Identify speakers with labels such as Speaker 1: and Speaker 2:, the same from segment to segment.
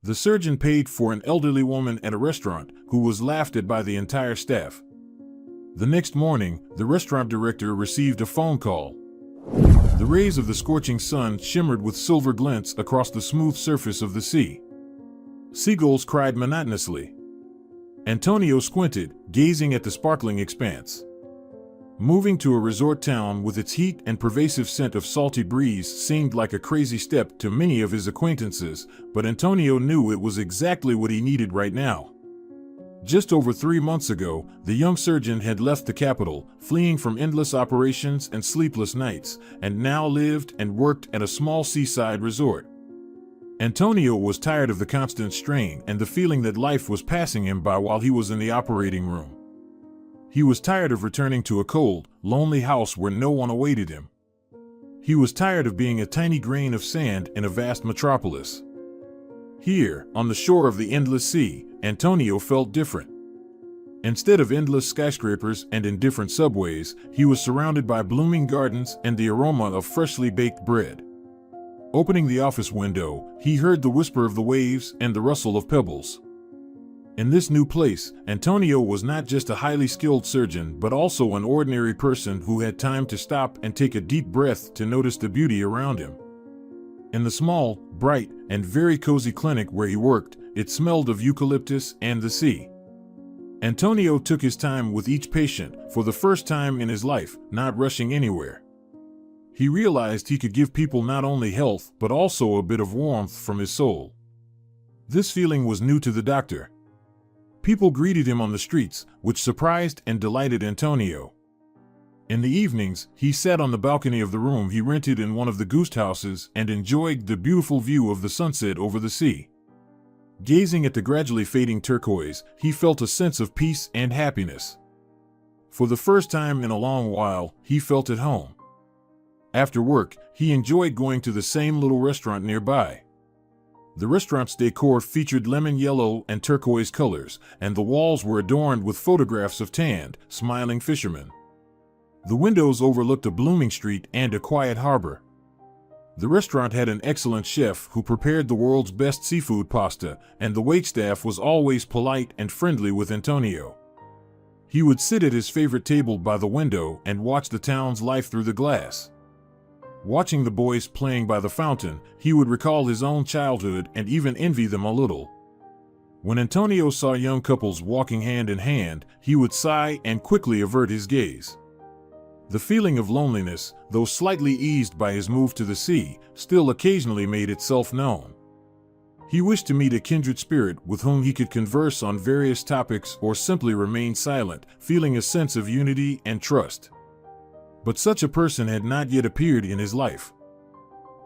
Speaker 1: The surgeon paid for an elderly woman at a restaurant who was laughed at by the entire staff. The next morning, the restaurant director received a phone call. The rays of the scorching sun shimmered with silver glints across the smooth surface of the sea. Seagulls cried monotonously. Antonio squinted, gazing at the sparkling expanse. Moving to a resort town with its heat and pervasive scent of salty breeze seemed like a crazy step to many of his acquaintances, but Antonio knew it was exactly what he needed right now. Just over 3 months ago, the young surgeon had left the capital, fleeing from endless operations and sleepless nights, and now lived and worked at a small seaside resort. Antonio was tired of the constant strain and the feeling that life was passing him by while he was in the operating room. He was tired of returning to a cold, lonely house where no one awaited him. He was tired of being a tiny grain of sand in a vast metropolis. Here, on the shore of the endless sea, Antonio felt different. Instead of endless skyscrapers and indifferent subways, he was surrounded by blooming gardens and the aroma of freshly baked bread. Opening the office window, he heard the whisper of the waves and the rustle of pebbles. In this new place, Antonio was not just a highly skilled surgeon but also an ordinary person who had time to stop and take a deep breath to notice the beauty around him. In the small, bright, and very cozy clinic where he worked, it smelled of eucalyptus and the sea. Antonio took his time with each patient, for the first time in his life, not rushing anywhere. He realized he could give people not only health but also a bit of warmth from his soul. This feeling was new to the doctor. People greeted him on the streets, which surprised and delighted Antonio. In the evenings, he sat on the balcony of the room he rented in one of the guest houses and enjoyed the beautiful view of the sunset over the sea. Gazing at the gradually fading turquoise, he felt a sense of peace and happiness. For the first time in a long while, he felt at home. After work, he enjoyed going to the same little restaurant nearby. The restaurant's decor featured lemon yellow and turquoise colors, and the walls were adorned with photographs of tanned, smiling fishermen. The windows overlooked a blooming street and a quiet harbor. The restaurant had an excellent chef who prepared the world's best seafood pasta, and the waitstaff was always polite and friendly with Antonio. He would sit at his favorite table by the window and watch the town's life through the glass. Watching the boys playing by the fountain, he would recall his own childhood and even envy them a little. When Antonio saw young couples walking hand in hand, he would sigh and quickly avert his gaze. The feeling of loneliness, though slightly eased by his move to the sea, still occasionally made itself known. He wished to meet a kindred spirit with whom he could converse on various topics or simply remain silent, feeling a sense of unity and trust. But such a person had not yet appeared in his life.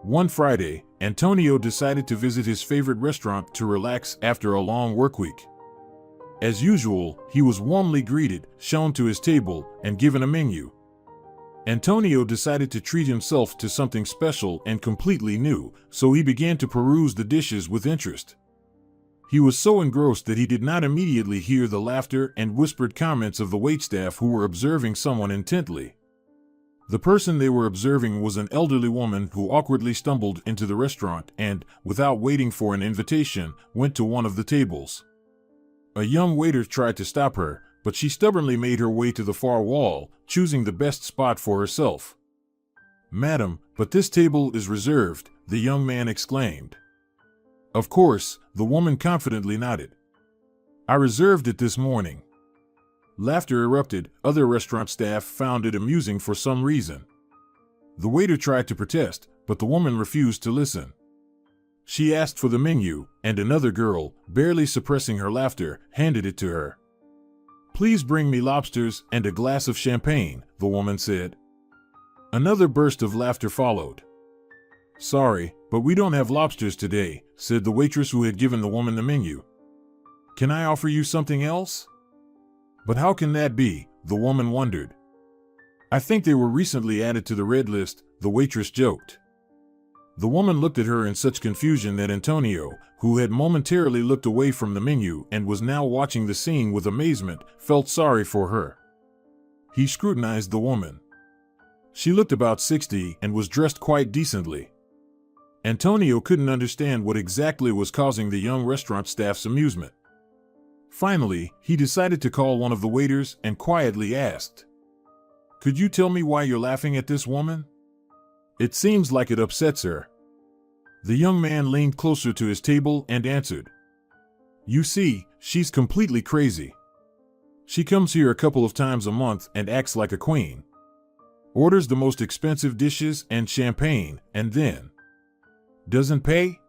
Speaker 1: One Friday, Antonio decided to visit his favorite restaurant to relax after a long workweek. As usual, he was warmly greeted, shown to his table, and given a menu. Antonio decided to treat himself to something special and completely new, so he began to peruse the dishes with interest. He was so engrossed that he did not immediately hear the laughter and whispered comments of the waitstaff who were observing someone intently. The person they were observing was an elderly woman who awkwardly stumbled into the restaurant and, without waiting for an invitation, went to one of the tables. A young waiter tried to stop her, but she stubbornly made her way to the far wall, choosing the best spot for herself. "Madam, but this table is reserved," the young man exclaimed. "Of course," the woman confidently nodded. "I reserved it this morning." Laughter erupted. Other restaurant staff found it amusing for some reason. The waiter tried to protest, but the woman refused to listen. She asked for the menu, and another girl, barely suppressing her laughter, handed it to her. "Please bring me lobsters and a glass of champagne," the woman said. Another burst of laughter followed. "Sorry, but we don't have lobsters today," said the waitress who had given the woman the menu. "Can I offer you something else?" "But how can that be?" the woman wondered. "I think they were recently added to the red list," the waitress joked. The woman looked at her in such confusion that Antonio, who had momentarily looked away from the menu and was now watching the scene with amazement, felt sorry for her. He scrutinized the woman. She looked about 60 and was dressed quite decently. Antonio couldn't understand what exactly was causing the young restaurant staff's amusement. Finally, he decided to call one of the waiters and quietly asked, "Could you tell me why you're laughing at this woman? It seems like it upsets her." The young man leaned closer to his table and answered, "You see, she's completely crazy. She comes here a couple of times a month and acts like a queen. Orders the most expensive dishes and champagne, and then doesn't pay?"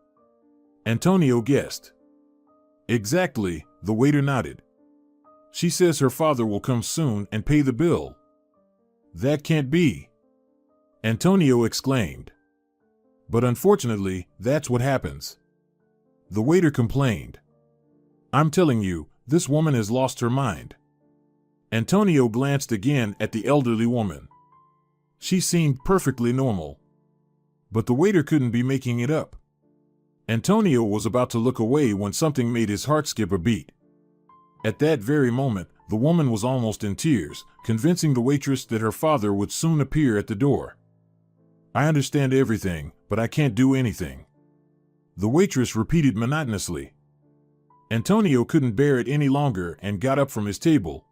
Speaker 1: Antonio guessed. "Exactly," the waiter nodded. "She says her father will come soon and pay the bill." "That can't be," Antonio exclaimed. "But unfortunately, that's what happens," the waiter complained. "I'm telling you, this woman has lost her mind." Antonio glanced again at the elderly woman. She seemed perfectly normal. But the waiter couldn't be making it up. Antonio was about to look away when something made his heart skip a beat. At that very moment, the woman was almost in tears, convincing the waitress that her father would soon appear at the door. "I understand everything, but I can't do anything," the waitress repeated monotonously. Antonio couldn't bear it any longer and got up from his table.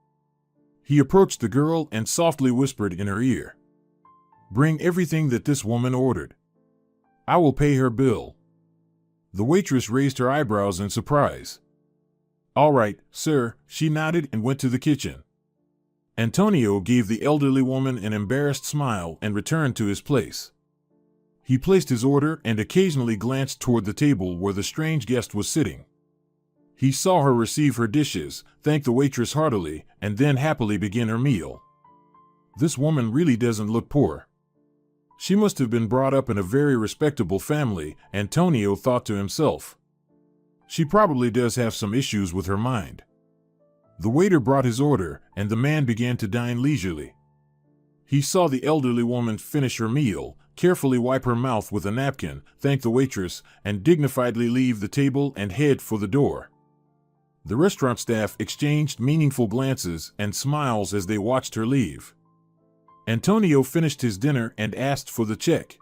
Speaker 1: He approached the girl and softly whispered in her ear, "Bring everything that this woman ordered. I will pay her bill." The waitress raised her eyebrows in surprise. "All right, sir," she nodded and went to the kitchen. Antonio gave the elderly woman an embarrassed smile and returned to his place. He placed his order and occasionally glanced toward the table where the strange guest was sitting. He saw her receive her dishes, thank the waitress heartily, and then happily begin her meal. This woman really doesn't look poor. She must have been brought up in a very respectable family, Antonio thought to himself. She probably does have some issues with her mind. The waiter brought his order, and the man began to dine leisurely. He saw the elderly woman finish her meal, carefully wipe her mouth with a napkin, thank the waitress, and dignifiedly leave the table and head for the door. The restaurant staff exchanged meaningful glances and smiles as they watched her leave. Antonio finished his dinner and asked for the check.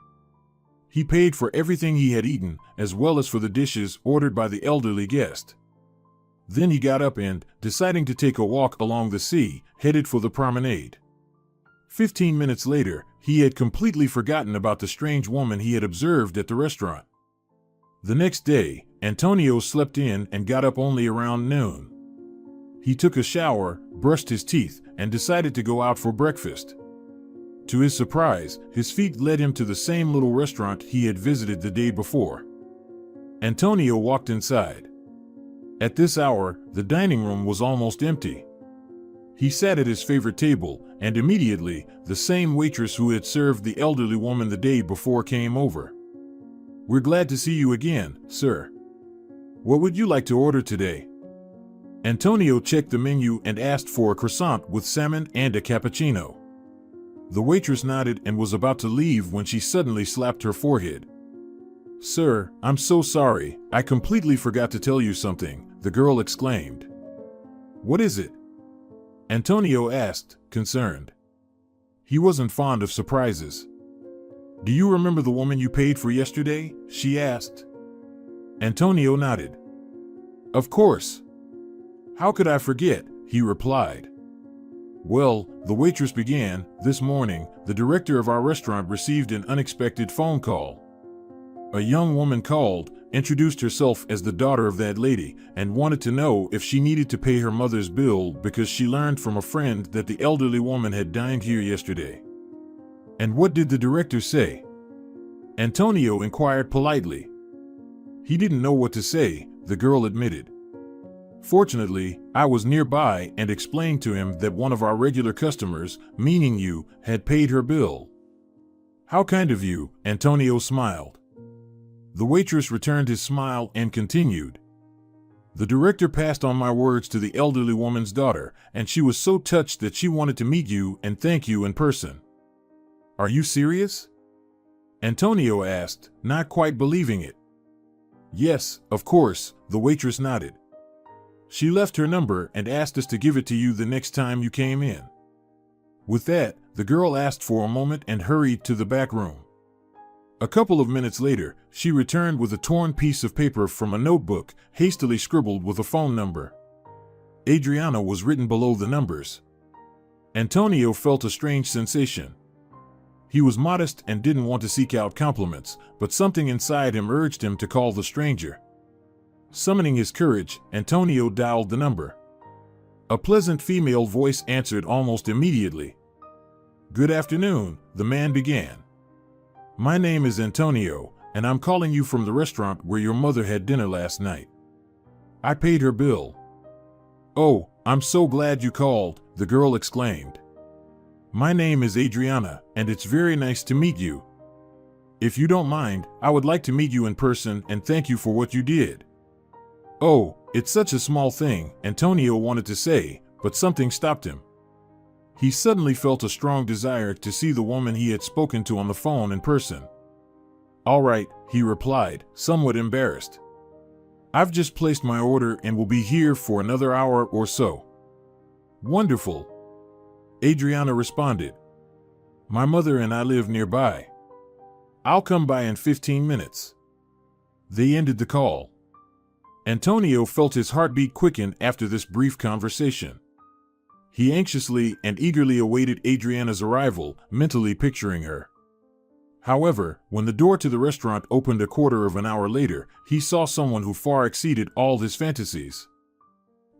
Speaker 1: He paid for everything he had eaten, as well as for the dishes ordered by the elderly guest. Then he got up and, deciding to take a walk along the sea, headed for the promenade. 15 minutes later, he had completely forgotten about the strange woman he had observed at the restaurant. The next day, Antonio slept in and got up only around noon. He took a shower, brushed his teeth, and decided to go out for breakfast. To his surprise, his feet led him to the same little restaurant he had visited the day before. Antonio walked inside. At this hour, the dining room was almost empty. He sat at his favorite table, and immediately, the same waitress who had served the elderly woman the day before came over. "We're glad to see you again, sir. What would you like to order today?" Antonio checked the menu and asked for a croissant with salmon and a cappuccino. The waitress nodded and was about to leave when she suddenly slapped her forehead. "Sir, I'm so sorry, I completely forgot to tell you something," the girl exclaimed. "What is it?" Antonio asked, concerned. He wasn't fond of surprises. "Do you remember the woman you paid for yesterday?" she asked. Antonio nodded. "Of course. How could I forget?" he replied. "Well," the waitress began, "this morning, the director of our restaurant received an unexpected phone call. A young woman called, introduced herself as the daughter of that lady, and wanted to know if she needed to pay her mother's bill because she learned from a friend that the elderly woman had dined here yesterday." "And what did the director say?" Antonio inquired politely. He didn't know what to say, the girl admitted. "Fortunately, I was nearby and explained to him that one of our regular customers, meaning you, had paid her bill." "How kind of you," Antonio smiled. The waitress returned his smile and continued. "The director passed on my words to the elderly woman's daughter, and she was so touched that she wanted to meet you and thank you in person." "Are you serious?" Antonio asked, not quite believing it. "Yes, of course," the waitress nodded. "She left her number and asked us to give it to you the next time you came in." With that, the girl asked for a moment and hurried to the back room. A couple of minutes later, she returned with a torn piece of paper from a notebook, hastily scribbled with a phone number. Adriana was written below the numbers. Antonio felt a strange sensation. He was modest and didn't want to seek out compliments, but something inside him urged him to call the stranger. Summoning his courage, Antonio dialed the number. A pleasant female voice answered almost immediately. "Good afternoon," the man began. "My name is Antonio, and I'm calling you from the restaurant where your mother had dinner last night. I paid her bill." "Oh, I'm so glad you called," the girl exclaimed. "My name is Adriana, and it's very nice to meet you. If you don't mind, I would like to meet you in person and thank you for what you did." "Oh, it's such a small thing," Antonio wanted to say, but something stopped him. He suddenly felt a strong desire to see the woman he had spoken to on the phone in person. "All right," he replied, somewhat embarrassed. "I've just placed my order and will be here for another hour or so." "Wonderful," Adriana responded. "My mother and I live nearby. I'll come by in 15 minutes. They ended the call. Antonio felt his heartbeat quicken after this brief conversation. He anxiously and eagerly awaited Adriana's arrival, mentally picturing her. However, when the door to the restaurant opened a quarter of an hour later, he saw someone who far exceeded all his fantasies.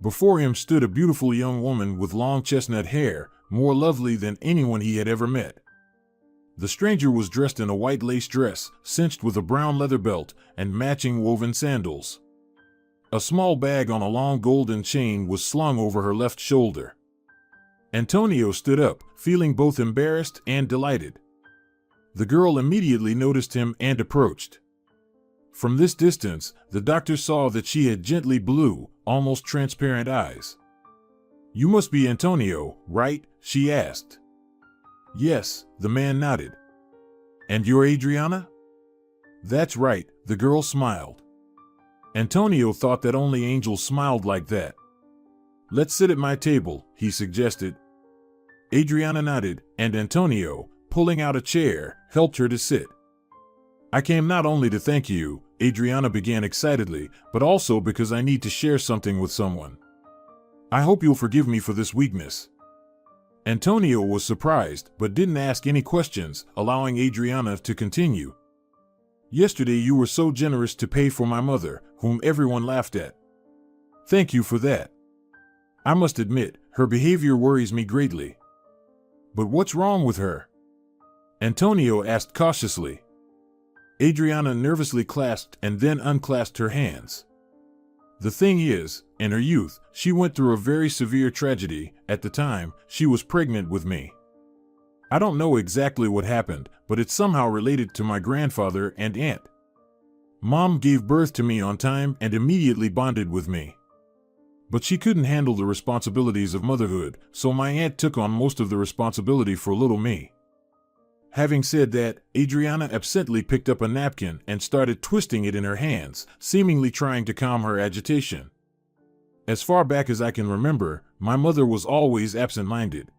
Speaker 1: Before him stood a beautiful young woman with long chestnut hair, more lovely than anyone he had ever met. The stranger was dressed in a white lace dress, cinched with a brown leather belt, and matching woven sandals. A small bag on a long golden chain was slung over her left shoulder. Antonio stood up, feeling both embarrassed and delighted. The girl immediately noticed him and approached. From this distance, the doctor saw that she had gently blue, almost transparent eyes. "You must be Antonio, right?" she asked. "Yes," the man nodded. "And you're Adriana?" "That's right," the girl smiled. Antonio thought that only angels smiled like that. "Let's sit at my table," he suggested. Adriana nodded, and Antonio, pulling out a chair, helped her to sit. "I came not only to thank you," Adriana began excitedly, "but also because I need to share something with someone. I hope you'll forgive me for this weakness." Antonio was surprised, but didn't ask any questions, allowing Adriana to continue. "Yesterday you were so generous to pay for my mother, whom everyone laughed at. Thank you for that. I must admit, her behavior worries me greatly." "But what's wrong with her?" Antonio asked cautiously. Adriana nervously clasped and then unclasped her hands. "The thing is, in her youth, she went through a very severe tragedy. At the time, she was pregnant with me. I don't know exactly what happened, but it's somehow related to my grandfather and aunt. Mom gave birth to me on time and immediately bonded with me. But she couldn't handle the responsibilities of motherhood, so my aunt took on most of the responsibility for little me." Having said that, Adriana absently picked up a napkin and started twisting it in her hands, seemingly trying to calm her agitation. "As far back as I can remember, my mother was always absent-minded.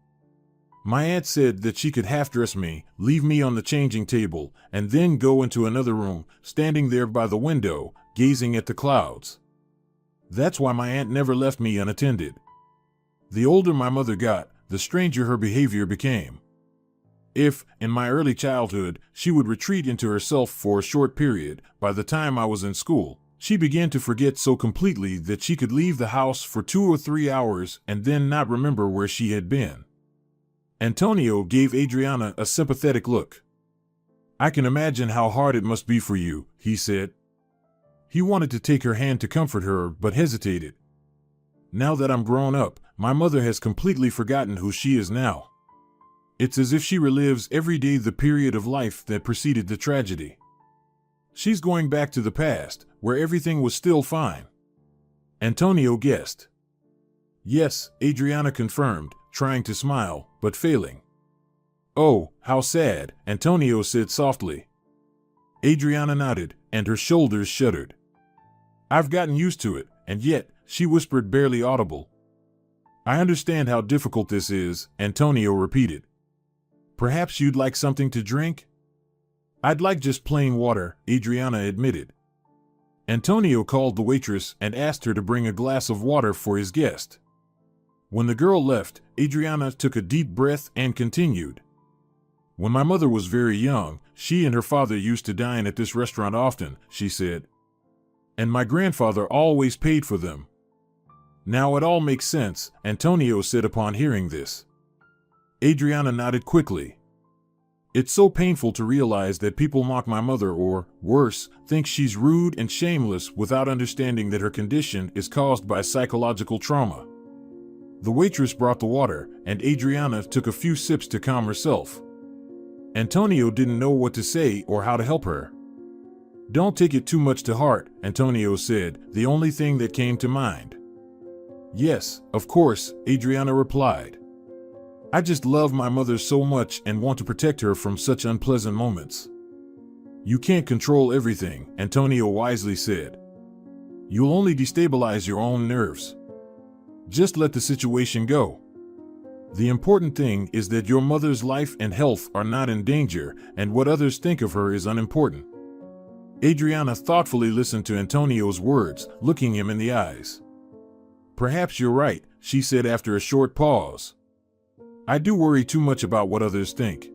Speaker 1: My aunt said that she could half-dress me, leave me on the changing table, and then go into another room, standing there by the window, gazing at the clouds. That's why my aunt never left me unattended. The older my mother got, the stranger her behavior became. If, in my early childhood, she would retreat into herself for a short period, by the time I was in school, she began to forget so completely that she could leave the house for 2 or 3 hours and then not remember where she had been." Antonio gave Adriana a sympathetic look. "I can imagine how hard it must be for you," he said. He wanted to take her hand to comfort her, but hesitated. "Now that I'm grown up, my mother has completely forgotten who she is now. It's as if she relives every day the period of life that preceded the tragedy. She's going back to the past, where everything was still fine." Antonio guessed. "Yes," Adriana confirmed, trying to smile, but failing. "Oh, how sad," Antonio said softly. Adriana nodded, and her shoulders shuddered. "I've gotten used to it, and yet," she whispered, barely audible. "I understand how difficult this is," Antonio repeated. "Perhaps you'd like something to drink?" I'd like just plain water, Adriana admitted. Antonio called the waitress and asked her to bring a glass of water for his guest. When the girl left, Adriana took a deep breath and continued. When my mother was very young, she and her father used to dine at this restaurant often, she said. And my grandfather always paid for them. Now it all makes sense, Antonio said upon hearing this. Adriana nodded quickly. It's so painful to realize that people mock my mother or, worse, think she's rude and shameless without understanding that her condition is caused by psychological trauma. The waitress brought the water, and Adriana took a few sips to calm herself. Antonio didn't know what to say or how to help her. Don't take it too much to heart, Antonio said, the only thing that came to mind. Yes, of course, Adriana replied. I just love my mother so much and want to protect her from such unpleasant moments. You can't control everything, Antonio wisely said. You'll only destabilize your own nerves. Just let the situation go. The important thing is that your mother's life and health are not in danger, and what others think of her is unimportant. Adriana thoughtfully listened to Antonio's words, looking him in the eyes. Perhaps you're right, she said after a short pause. I do worry too much about what others think.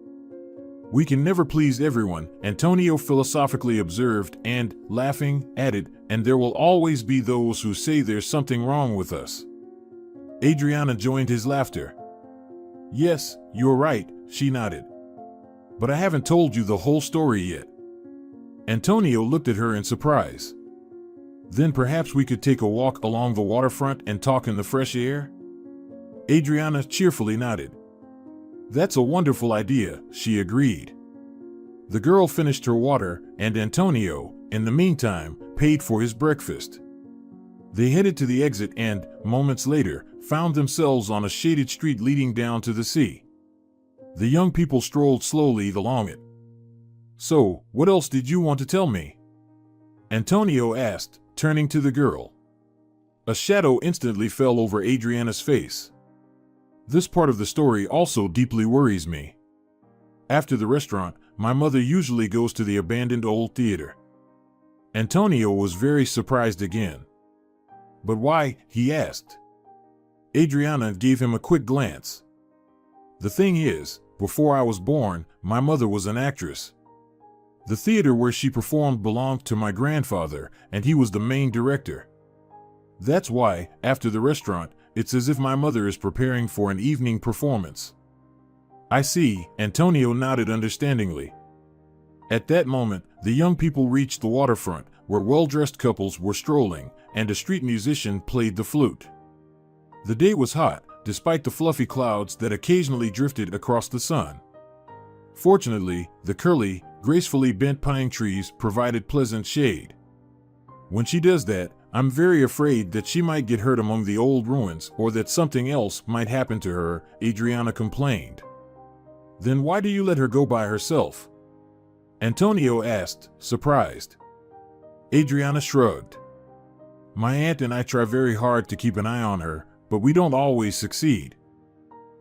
Speaker 1: We can never please everyone, Antonio philosophically observed and, laughing, added, and there will always be those who say there's something wrong with us. Adriana joined his laughter. Yes, you're right, she nodded. But I haven't told you the whole story yet. Antonio looked at her in surprise. Then perhaps we could take a walk along the waterfront and talk in the fresh air? Adriana cheerfully nodded. That's a wonderful idea, she agreed. The girl finished her water, and Antonio, in the meantime, paid for his breakfast. They headed to the exit and, moments later, found themselves on a shaded street leading down to the sea. The young people strolled slowly along it. So, what else did you want to tell me? Antonio asked, turning to the girl. A shadow instantly fell over Adriana's face. This part of the story also deeply worries me. After the restaurant, my mother usually goes to the abandoned old theater. Antonio was very surprised again. But why? He asked. Adriana gave him a quick glance. The thing is, before I was born, my mother was an actress. The theater where she performed belonged to my grandfather, and he was the main director. That's why, after the restaurant, it's as if my mother is preparing for an evening performance. I see, Antonio nodded understandingly. At that moment, the young people reached the waterfront, where well-dressed couples were strolling, and a street musician played the flute. The day was hot, despite the fluffy clouds that occasionally drifted across the sun. Fortunately, the curly, gracefully bent pine trees provided pleasant shade. When she does that, I'm very afraid that she might get hurt among the old ruins or that something else might happen to her, Adriana complained. Then why do you let her go by herself? Antonio asked, surprised. Adriana shrugged. My aunt and I try very hard to keep an eye on her, but we don't always succeed.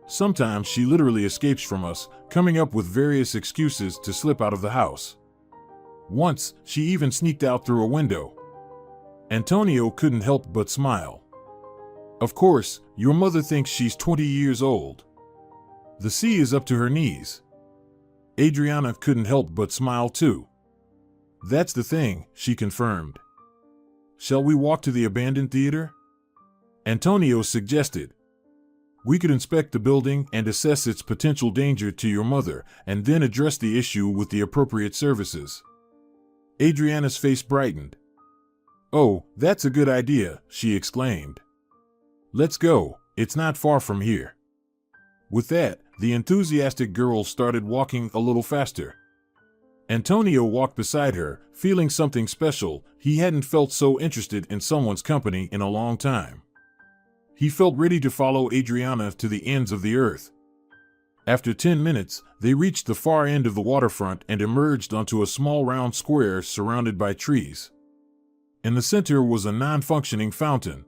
Speaker 1: Sometimes she literally escapes from us, coming up with various excuses to slip out of the house. Once, she even sneaked out through a window. Antonio couldn't help but smile. Of course, your mother thinks she's 20 years old. The sea is up to her knees. Adriana couldn't help but smile too. That's the thing, she confirmed. Shall we walk to the abandoned theater? Antonio suggested. We could inspect the building and assess its potential danger to your mother, and then address the issue with the appropriate services. Adriana's face brightened. Oh, that's a good idea, she exclaimed. Let's go, it's not far from here. With that, the enthusiastic girl started walking a little faster. Antonio walked beside her, feeling something special. He hadn't felt so interested in someone's company in a long time. He felt ready to follow Adriana to the ends of the earth. After 10 minutes, they reached the far end of the waterfront and emerged onto a small round square surrounded by trees. In the center was a non-functioning fountain.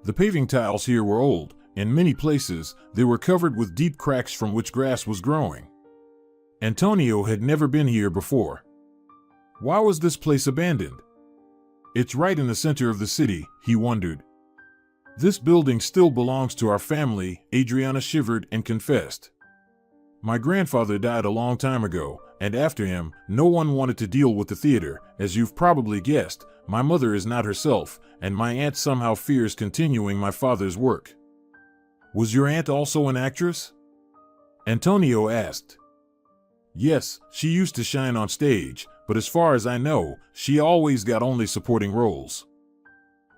Speaker 1: The paving tiles here were old. In many places, they were covered with deep cracks from which grass was growing. Antonio had never been here before. Why was this place abandoned? It's right in the center of the city, he wondered. This building still belongs to our family, Adriana shivered and confessed. My grandfather died a long time ago, and after him, no one wanted to deal with the theater. As you've probably guessed, my mother is not herself, and my aunt somehow fears continuing my father's work. Was your aunt also an actress? Antonio asked. Yes, she used to shine on stage, but as far as I know, she always got only supporting roles.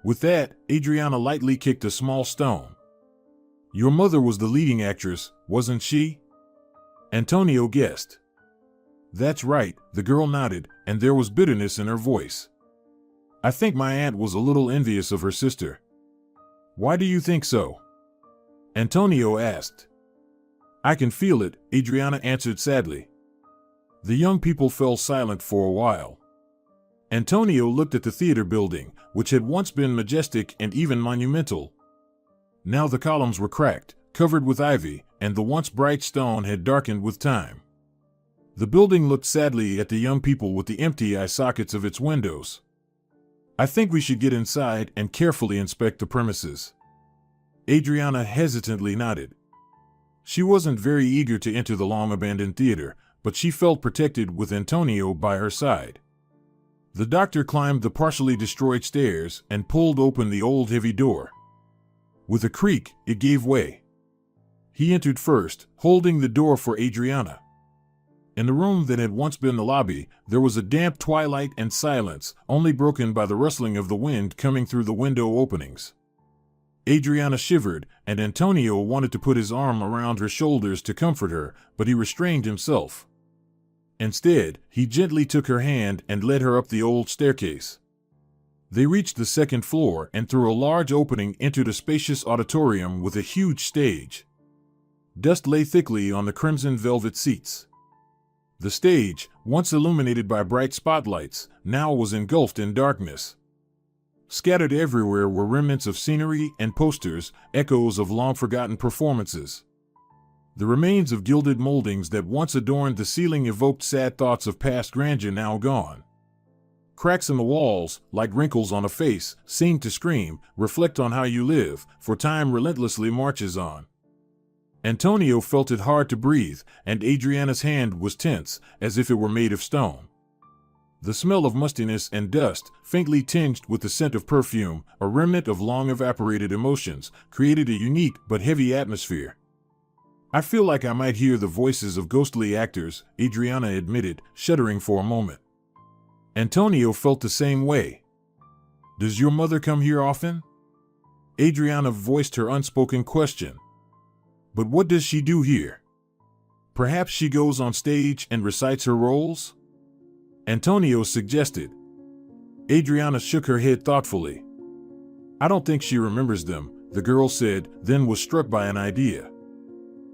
Speaker 1: With that, Adriana lightly kicked a small stone. Your mother was the leading actress, wasn't she? Antonio guessed. That's right, the girl nodded, and there was bitterness in her voice. I think my aunt was a little envious of her sister. Why do you think so? Antonio asked. I can feel it, Adriana answered sadly. The young people fell silent for a while. Antonio looked at the theater building, which had once been majestic and even monumental. Now the columns were cracked, covered with ivy, and the once bright stone had darkened with time. The building looked sadly at the young people with the empty eye sockets of its windows. I think we should get inside and carefully inspect the premises. Adriana hesitantly nodded. She wasn't very eager to enter the long-abandoned theater, but she felt protected with Antonio by her side. The doctor climbed the partially destroyed stairs and pulled open the old heavy door. With a creak, it gave way. He entered first, holding the door for Adriana. In the room that had once been the lobby, there was a damp twilight and silence, only broken by the rustling of the wind coming through the window openings. Adriana shivered, and Antonio wanted to put his arm around her shoulders to comfort her, but he restrained himself. Instead, he gently took her hand and led her up the old staircase. They reached the second floor and through a large opening entered a spacious auditorium with a huge stage. Dust lay thickly on the crimson velvet seats. The stage, once illuminated by bright spotlights, now was engulfed in darkness. Scattered everywhere were remnants of scenery and posters, echoes of long-forgotten performances. The remains of gilded moldings that once adorned the ceiling evoked sad thoughts of past grandeur now gone. Cracks in the walls, like wrinkles on a face, seemed to scream, "Reflect on how you live, for time relentlessly marches on." Antonio felt it hard to breathe, and Adriana's hand was tense, as if it were made of stone. The smell of mustiness and dust, faintly tinged with the scent of perfume, a remnant of long-evaporated emotions, created a unique but heavy atmosphere. I feel like I might hear the voices of ghostly actors, Adriana admitted, shuddering for a moment. Antonio felt the same way. Does your mother come here often? Adriana voiced her unspoken question. But what does she do here? Perhaps she goes on stage and recites her roles? Antonio suggested. Adriana shook her head thoughtfully. I don't think she remembers them, the girl said, then was struck by an idea.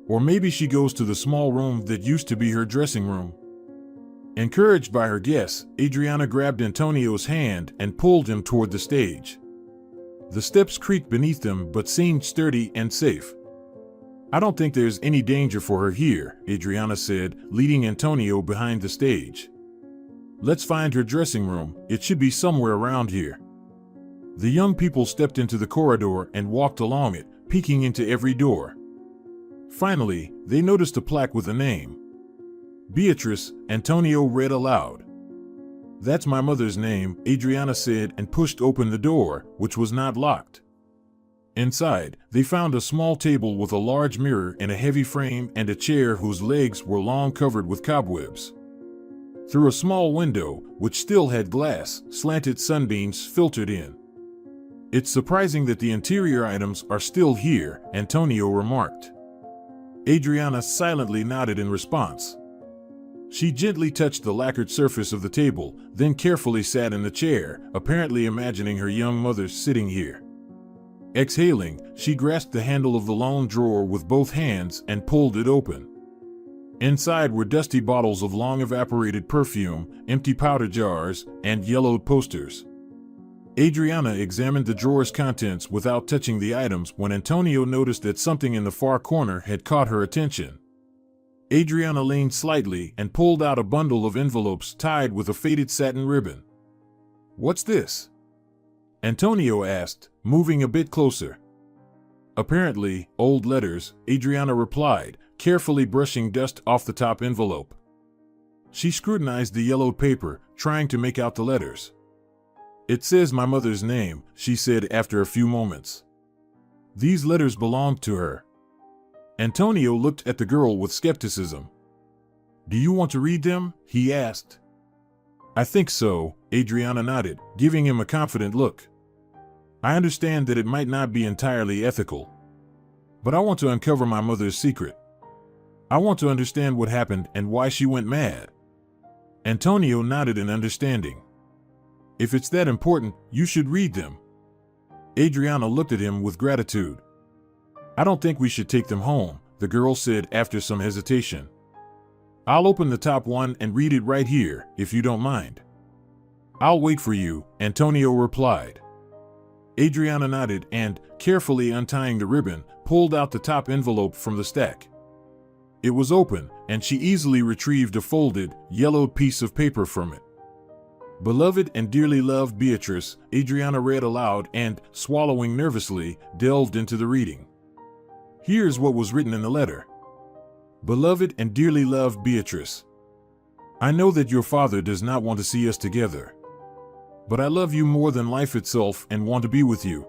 Speaker 1: Or maybe she goes to the small room that used to be her dressing room. Encouraged by her guess, Adriana grabbed Antonio's hand and pulled him toward the stage. The steps creaked beneath them but seemed sturdy and safe. I don't think there's any danger for her here, Adriana said, leading Antonio behind the stage. Let's find her dressing room, it should be somewhere around here. The young people stepped into the corridor and walked along it, peeking into every door. Finally, they noticed a plaque with a name. Beatrice, Antonio read aloud. That's my mother's name, Adriana said and pushed open the door, which was not locked. Inside, they found a small table with a large mirror in a heavy frame and a chair whose legs were long covered with cobwebs. Through a small window, which still had glass, slanted sunbeams filtered in. It's surprising that the interior items are still here, Antonio remarked. Adriana silently nodded in response. She gently touched the lacquered surface of the table, then carefully sat in the chair, apparently imagining her young mother sitting here. Exhaling, she grasped the handle of the long drawer with both hands and pulled it open. Inside were dusty bottles of long-evaporated perfume, empty powder jars, and yellowed posters. Adriana examined the drawer's contents without touching the items when Antonio noticed that something in the far corner had caught her attention. Adriana leaned slightly and pulled out a bundle of envelopes tied with a faded satin ribbon. "What's this?" Antonio asked, moving a bit closer. "Apparently, old letters," Adriana replied, carefully brushing dust off the top envelope. She scrutinized the yellowed paper, trying to make out the letters. "It says my mother's name," she said after a few moments. "These letters belonged to her." Antonio looked at the girl with skepticism. "Do you want to read them?" he asked. "I think so," Adriana nodded, giving him a confident look. "I understand that it might not be entirely ethical, but I want to uncover my mother's secret. I want to understand what happened and why she went mad." Antonio nodded in understanding. "If it's that important, you should read them." Adriana looked at him with gratitude. "I don't think we should take them home," the girl said after some hesitation. "I'll open the top one and read it right here, if you don't mind." "I'll wait for you," Antonio replied. Adriana nodded and, carefully untying the ribbon, pulled out the top envelope from the stack. It was open, and she easily retrieved a folded, yellowed piece of paper from it. "Beloved and dearly loved Beatrice," Adriana read aloud and, swallowing nervously, delved into the reading. Here's what was written in the letter. "Beloved and dearly loved Beatrice, I know that your father does not want to see us together, but I love you more than life itself and want to be with you.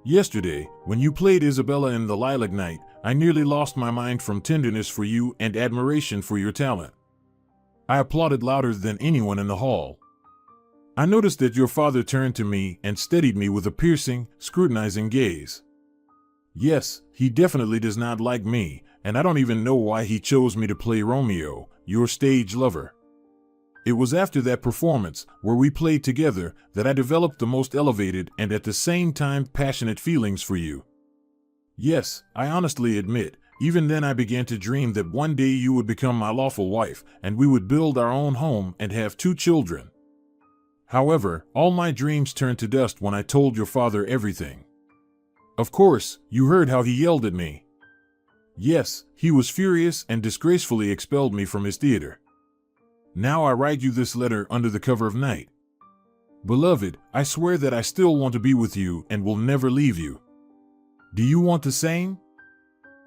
Speaker 1: Yesterday, when you played Isabella in The Lilac Night, I nearly lost my mind from tenderness for you and admiration for your talent. I applauded louder than anyone in the hall. I noticed that your father turned to me and steadied me with a piercing, scrutinizing gaze. Yes, he definitely does not like me, and I don't even know why he chose me to play Romeo, your stage lover. It was after that performance, where we played together, that I developed the most elevated and at the same time passionate feelings for you. Yes, I honestly admit, even then I began to dream that one day you would become my lawful wife, and we would build our own home and have 2 children. However, all my dreams turned to dust when I told your father everything. Of course, you heard how he yelled at me. Yes, he was furious and disgracefully expelled me from his theater. Now I write you this letter under the cover of night. Beloved, I swear that I still want to be with you and will never leave you. Do you want the same?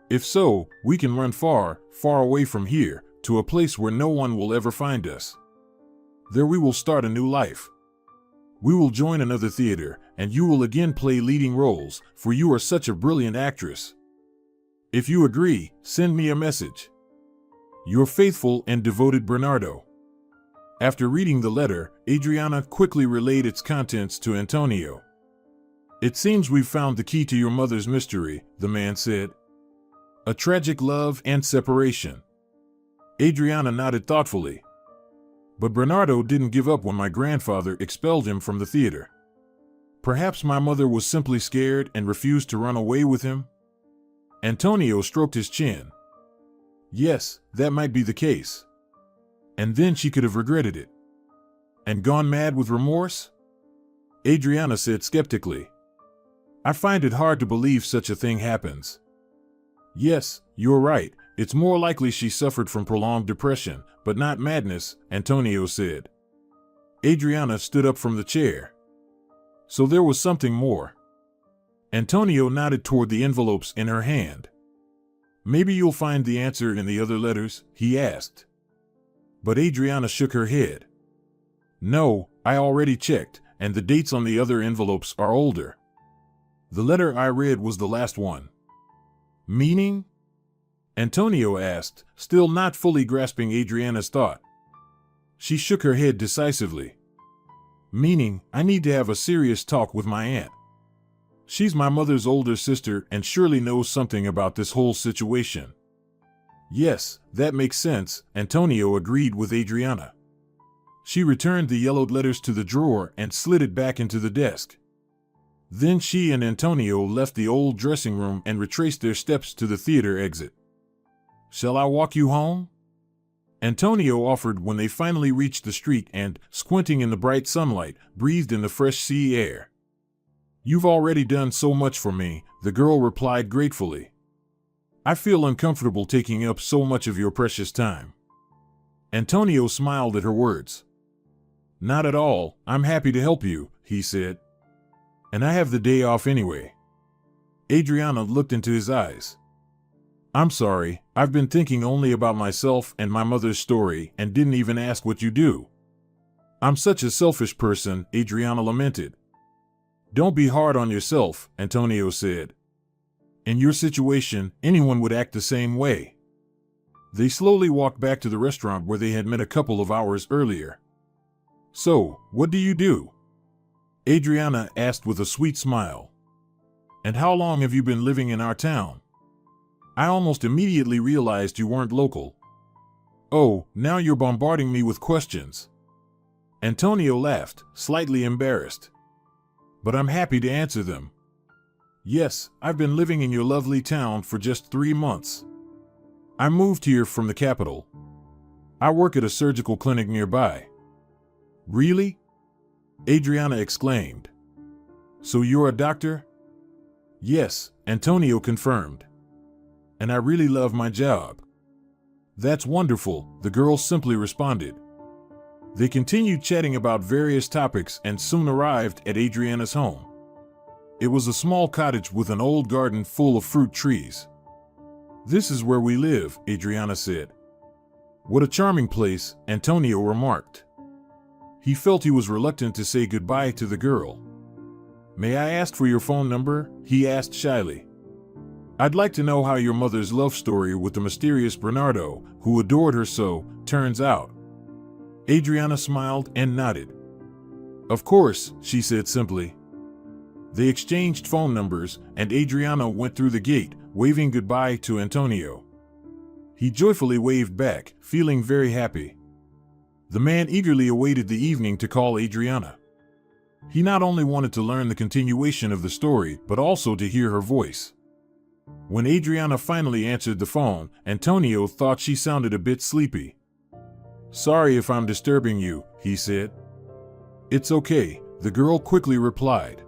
Speaker 1: If so, we can run far, far away from here, to a place where no one will ever find us. There we will start a new life. We will join another theater, and you will again play leading roles, for you are such a brilliant actress. If you agree, send me a message. Your faithful and devoted Bernardo." After reading the letter, Adriana quickly relayed its contents to Antonio. "It seems we've found the key to your mother's mystery," the man said. "A tragic love and separation." Adriana nodded thoughtfully. "But Bernardo didn't give up when my grandfather expelled him from the theater. Perhaps my mother was simply scared and refused to run away with him?" Antonio stroked his chin. "Yes, that might be the case. And then she could have regretted it. And gone mad with remorse?" Adriana said skeptically. "I find it hard to believe such a thing happens." "Yes, you're right. It's more likely she suffered from prolonged depression, but not madness," Antonio said. Adriana stood up from the chair. "So there was something more." Antonio nodded toward the envelopes in her hand. "Maybe you'll find the answer in the other letters?" he asked. But Adriana shook her head. "No, I already checked, and the dates on the other envelopes are older. The letter I read was the last one." "Meaning?" Antonio asked, still not fully grasping Adriana's thought. She shook her head decisively. "Meaning, I need to have a serious talk with my aunt. She's my mother's older sister and surely knows something about this whole situation." "Yes, that makes sense," Antonio agreed with Adriana. She returned the yellowed letters to the drawer and slid it back into the desk. Then she and Antonio left the old dressing room and retraced their steps to the theater exit. "Shall I walk you home?" Antonio offered when they finally reached the street and, squinting in the bright sunlight, breathed in the fresh sea air. "You've already done so much for me," the girl replied gratefully. I feel uncomfortable taking up so much of your precious time. Antonio smiled at her words. Not at all, I'm happy to help you, he said. And I have the day off anyway. Adriana looked into his eyes. I'm sorry, I've been thinking only about myself and my mother's story and didn't even ask what you do. I'm such a selfish person, Adriana lamented. Don't be hard on yourself, Antonio said. In your situation, anyone would act the same way. They slowly walked back to the restaurant where they had met a couple of hours earlier. So, what do you do? Adriana asked with a sweet smile. And how long have you been living in our town? I almost immediately realized you weren't local. Oh, now you're bombarding me with questions. Antonio laughed, slightly embarrassed. But I'm happy to answer them. Yes, I've been living in your lovely town for just 3 months. I moved here from the capital. I work at a surgical clinic nearby. Really? Adriana exclaimed. So you're a doctor? Yes, Antonio confirmed. And I really love my job. That's wonderful, the girl simply responded. They continued chatting about various topics and soon arrived at Adriana's home. It was a small cottage with an old garden full of fruit trees. This is where we live, Adriana said. What a charming place, Antonio remarked. He felt he was reluctant to say goodbye to the girl. May I ask for your phone number? He asked shyly. I'd like to know how your mother's love story with the mysterious Bernardo, who adored her so, turns out. Adriana smiled and nodded. Of course, she said simply. They exchanged phone numbers, and Adriana went through the gate, waving goodbye to Antonio. He joyfully waved back, feeling very happy. The man eagerly awaited the evening to call Adriana. He not only wanted to learn the continuation of the story, but also to hear her voice. When Adriana finally answered the phone, Antonio thought she sounded a bit sleepy. Sorry if I'm disturbing you, he said. It's okay, the girl quickly replied.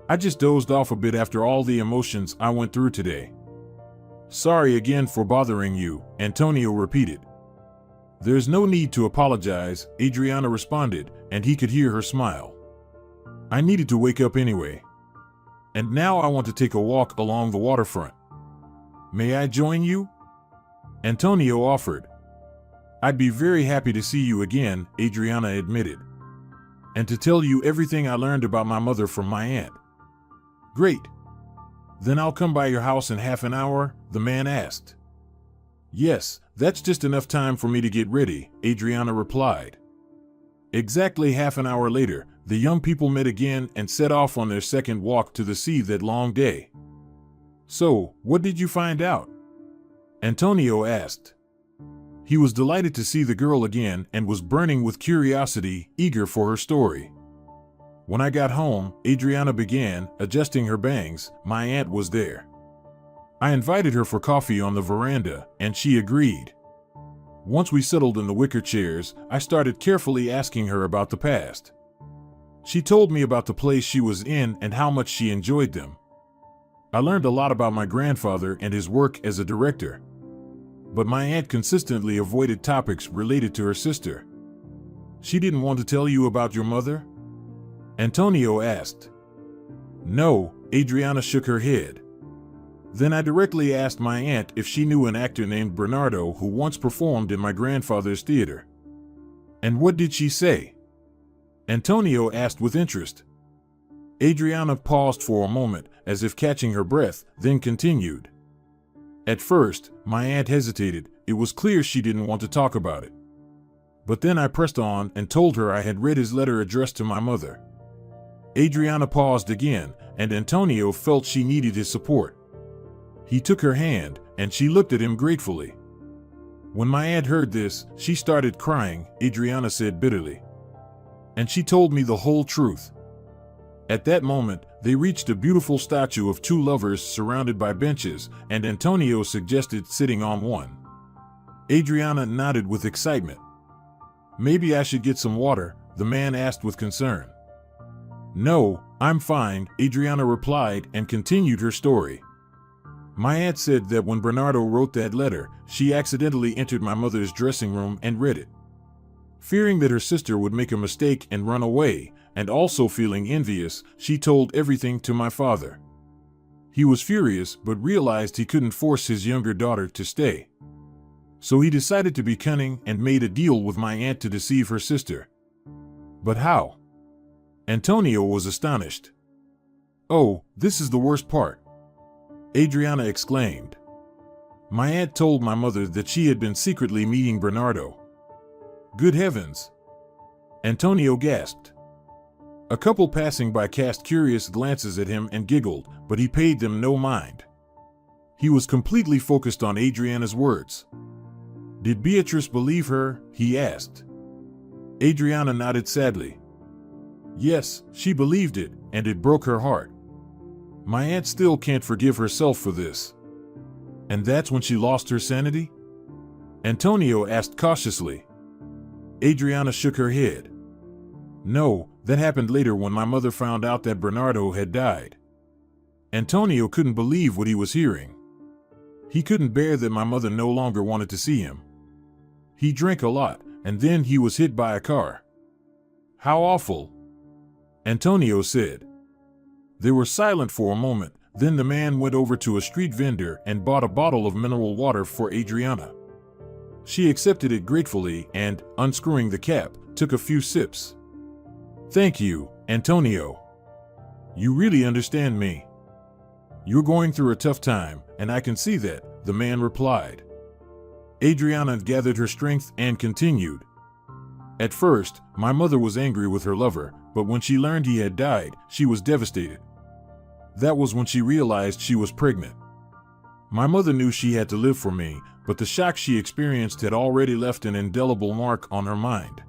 Speaker 1: I just dozed off a bit after all the emotions I went through today. Sorry again for bothering you, Antonio repeated. There's no need to apologize, Adriana responded, and he could hear her smile. I needed to wake up anyway. And now I want to take a walk along the waterfront. May I join you? Antonio offered. I'd be very happy to see you again, Adriana admitted. And to tell you everything I learned about my mother from my aunt. Great. Then I'll come by your house in half an hour, the man asked. Yes, that's just enough time for me to get ready, Adriana replied. Exactly half an hour later, the young people met again and set off on their second walk to the sea that long day. So, what did you find out? Antonio asked. He was delighted to see the girl again and was burning with curiosity, eager for her story. When I got home, Adriana began, adjusting her bangs. My aunt was there. I invited her for coffee on the veranda, and she agreed. Once we settled in the wicker chairs, I started carefully asking her about the past. She told me about the place she was in and how much she enjoyed them. I learned a lot about my grandfather and his work as a director. But my aunt consistently avoided topics related to her sister. She didn't want to tell you about your mother? Antonio asked. No, Adriana shook her head. Then I directly asked my aunt if she knew an actor named Bernardo who once performed in my grandfather's theater. And what did she say? Antonio asked with interest. Adriana paused for a moment, as if catching her breath, then continued. At first, my aunt hesitated. It was clear she didn't want to talk about it. But then I pressed on and told her I had read his letter addressed to my mother. Adriana paused again, and Antonio felt she needed his support. He took her hand, and she looked at him gratefully. When my aunt heard this, she started crying, Adriana said bitterly. And she told me the whole truth. At that moment, they reached a beautiful statue of two lovers surrounded by benches, and Antonio suggested sitting on one. Adriana nodded with excitement. Maybe I should get some water, the man asked with concern. No, I'm fine, Adriana replied and continued her story. My aunt said that when Bernardo wrote that letter, she accidentally entered my mother's dressing room and read it. Fearing that her sister would make a mistake and run away, and also feeling envious, she told everything to my father. He was furious but realized he couldn't force his younger daughter to stay. So he decided to be cunning and made a deal with my aunt to deceive her sister. But how? Antonio was astonished. "Oh, this is the worst part," Adriana exclaimed. My aunt told my mother that she had been secretly meeting Bernardo. "Good heavens!" Antonio gasped. A couple passing by cast curious glances at him and giggled, but he paid them no mind. He was completely focused on Adriana's words. "Did Beatrice believe her?" he asked. Adriana nodded sadly. "Yes, she believed it, and it broke her heart. My aunt still can't forgive herself for this." "And that's when she lost her sanity?" Antonio asked cautiously. Adriana shook her head. "No, that happened later when my mother found out that Bernardo had died." Antonio couldn't believe what he was hearing. He couldn't bear that my mother no longer wanted to see him. He drank a lot, and then he was hit by a car. "How awful," Antonio said. They were silent for a moment, then the man went over to a street vendor and bought a bottle of mineral water for Adriana. She accepted it gratefully and, unscrewing the cap, took a few sips. "Thank you, Antonio. You really understand me. You're going through a tough time, and I can see that," the man replied. Adriana gathered her strength and continued. "At first, my mother was angry with her lover, but when she learned he had died, she was devastated. That was when she realized she was pregnant. My mother knew she had to live for me, but the shock she experienced had already left an indelible mark on her mind.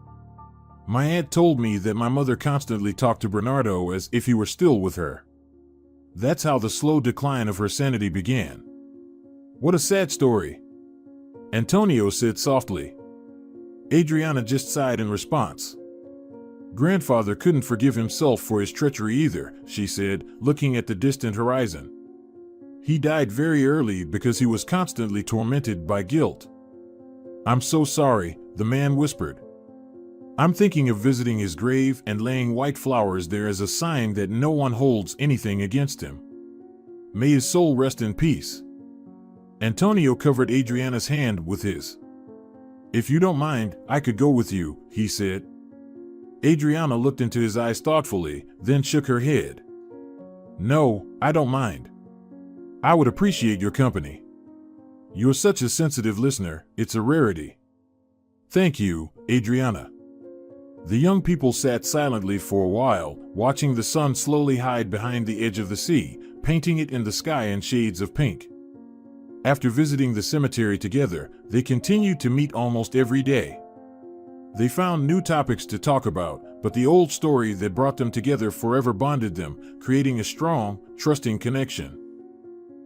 Speaker 1: My aunt told me that my mother constantly talked to Bernardo as if he were still with her. That's how the slow decline of her sanity began." "What a sad story," Antonio said softly. Adriana just sighed in response. "Grandfather couldn't forgive himself for his treachery either," she said, looking at the distant horizon. "He died very early because he was constantly tormented by guilt." "I'm so sorry," the man whispered. "I'm thinking of visiting his grave and laying white flowers there as a sign that no one holds anything against him. May his soul rest in peace." Antonio covered Adriana's hand with his. "If you don't mind, I could go with you," he said. Adriana looked into his eyes thoughtfully, then shook her head. "No, I don't mind. I would appreciate your company. You're such a sensitive listener, it's a rarity." "Thank you, Adriana." The young people sat silently for a while, watching the sun slowly hide behind the edge of the sea, painting it in the sky in shades of pink. After visiting the cemetery together, they continued to meet almost every day. They found new topics to talk about, but the old story that brought them together forever bonded them, creating a strong, trusting connection.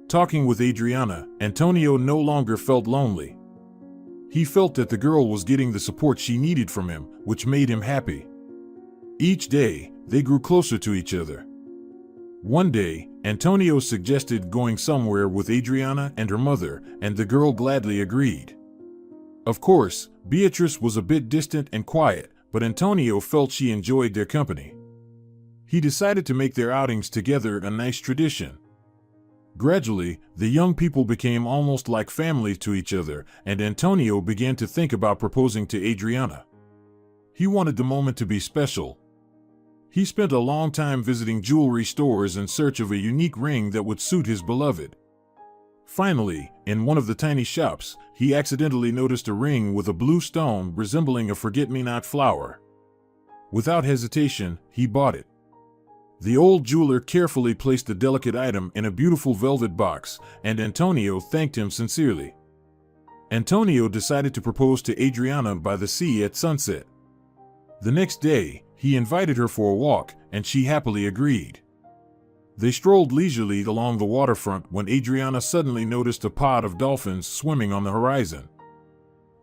Speaker 1: Talking with Adriana, Antonio no longer felt lonely. He felt that the girl was getting the support she needed from him, which made him happy. Each day, they grew closer to each other. One day, Antonio suggested going somewhere with Adriana and her mother, and the girl gladly agreed. Of course, Beatrice was a bit distant and quiet, but Antonio felt she enjoyed their company. He decided to make their outings together a nice tradition. Gradually, the young people became almost like family to each other, and Antonio began to think about proposing to Adriana. He wanted the moment to be special. He spent a long time visiting jewelry stores in search of a unique ring that would suit his beloved. Finally, in one of the tiny shops, he accidentally noticed a ring with a blue stone resembling a forget-me-not flower. Without hesitation, he bought it. The old jeweler carefully placed the delicate item in a beautiful velvet box, and Antonio thanked him sincerely. Antonio decided to propose to Adriana by the sea at sunset. The next day, he invited her for a walk, and she happily agreed. They strolled leisurely along the waterfront when Adriana suddenly noticed a pod of dolphins swimming on the horizon.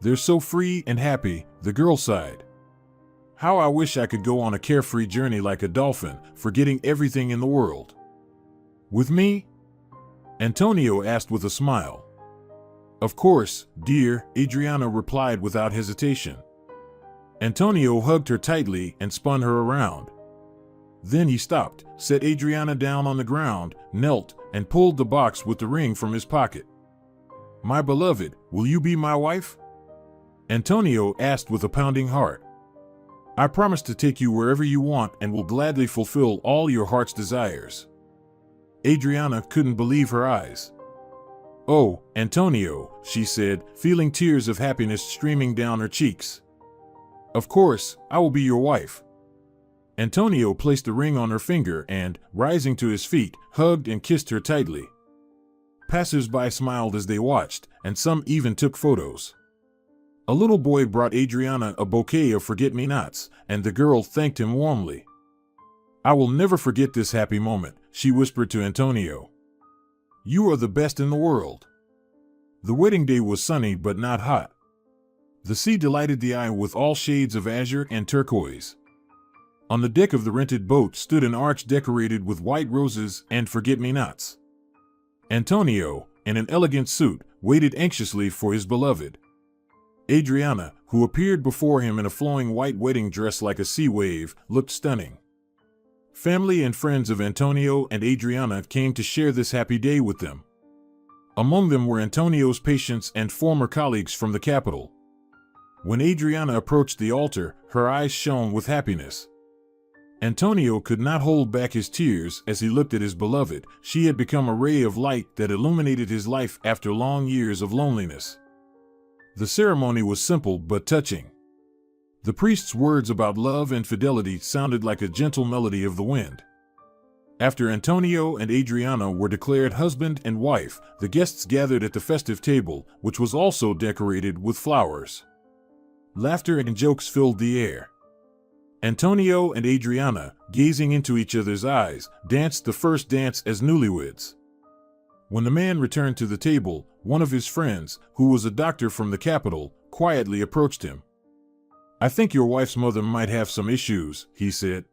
Speaker 1: "They're so free and happy," the girl sighed. "How I wish I could go on a carefree journey like a dolphin, forgetting everything in the world." "With me?" Antonio asked with a smile. Of course, dear, Adriana replied without hesitation. Antonio hugged her tightly and spun her around. Then he stopped, set Adriana down on the ground, knelt, and pulled the box with the ring from his pocket. My beloved, will you be my wife? Antonio asked with a pounding heart. I promise to take you wherever you want and will gladly fulfill all your heart's desires. Adriana couldn't believe her eyes. Oh, Antonio, she said, feeling tears of happiness streaming down her cheeks. Of course, I will be your wife. Antonio placed the ring on her finger and, rising to his feet, hugged and kissed her tightly. Passers-by smiled as they watched, and some even took photos. A little boy brought Adriana a bouquet of forget-me-nots, and the girl thanked him warmly. I will never forget this happy moment, she whispered to Antonio. You are the best in the world. The wedding day was sunny but not hot. The sea delighted the eye with all shades of azure and turquoise. On the deck of the rented boat stood an arch decorated with white roses and forget-me-nots. Antonio, in an elegant suit, waited anxiously for his beloved. Adriana, who appeared before him in a flowing white wedding dress like a sea wave, looked stunning. Family and friends of Antonio and Adriana came to share this happy day with them. Among them were Antonio's patients and former colleagues from the capital. When Adriana approached the altar, her eyes shone with happiness. Antonio could not hold back his tears as he looked at his beloved. She had become a ray of light that illuminated his life after long years of loneliness. The ceremony was simple but touching. The priest's words about love and fidelity sounded like a gentle melody of the wind. After Antonio and Adriana were declared husband and wife, the guests gathered at the festive table, which was also decorated with flowers. Laughter and jokes filled the air. Antonio and Adriana, gazing into each other's eyes, danced the first dance as newlyweds. When the man returned to the table, one of his friends, who was a doctor from the capital, quietly approached him. I think your wife's mother might have some issues, he said.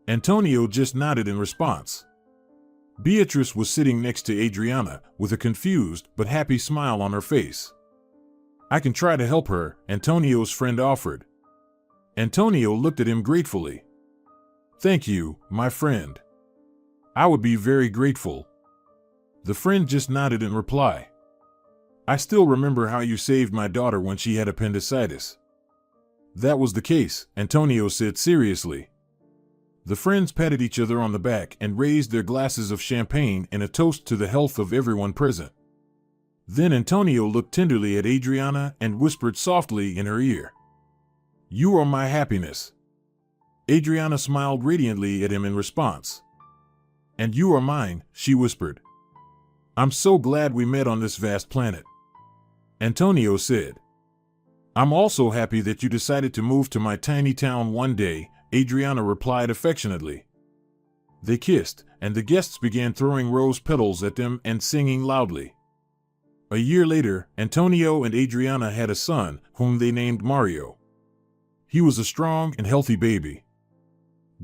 Speaker 1: Antonio just nodded in response. Beatrice was sitting next to Adriana, with a confused but happy smile on her face. I can try to help her, Antonio's friend offered. Antonio looked at him gratefully. Thank you, my friend. I would be very grateful. The friend just nodded in reply. I still remember how you saved my daughter when she had appendicitis. That was the case, Antonio said seriously. The friends patted each other on the back and raised their glasses of champagne in a toast to the health of everyone present. Then Antonio looked tenderly at Adriana and whispered softly in her ear. You are my happiness. Adriana smiled radiantly at him in response. And you are mine, she whispered. I'm so glad we met on this vast planet. Antonio said. I'm also happy that you decided to move to my tiny town one day, Adriana replied affectionately. They kissed, and the guests began throwing rose petals at them and singing loudly. A year later, Antonio and Adriana had a son, whom they named Mario. He was a strong and healthy baby.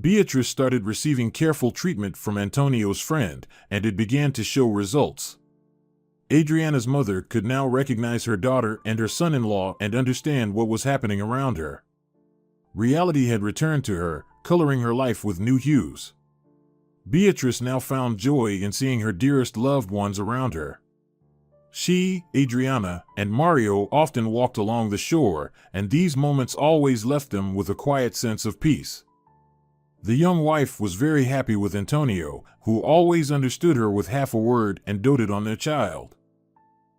Speaker 1: Beatrice started receiving careful treatment from Antonio's friend, and it began to show results. Adriana's mother could now recognize her daughter and her son-in-law and understand what was happening around her. Reality had returned to her, coloring her life with new hues. Beatrice now found joy in seeing her dearest loved ones around her. She, Adriana, and Mario often walked along the shore, and these moments always left them with a quiet sense of peace. The young wife was very happy with Antonio, who always understood her with half a word and doted on their child.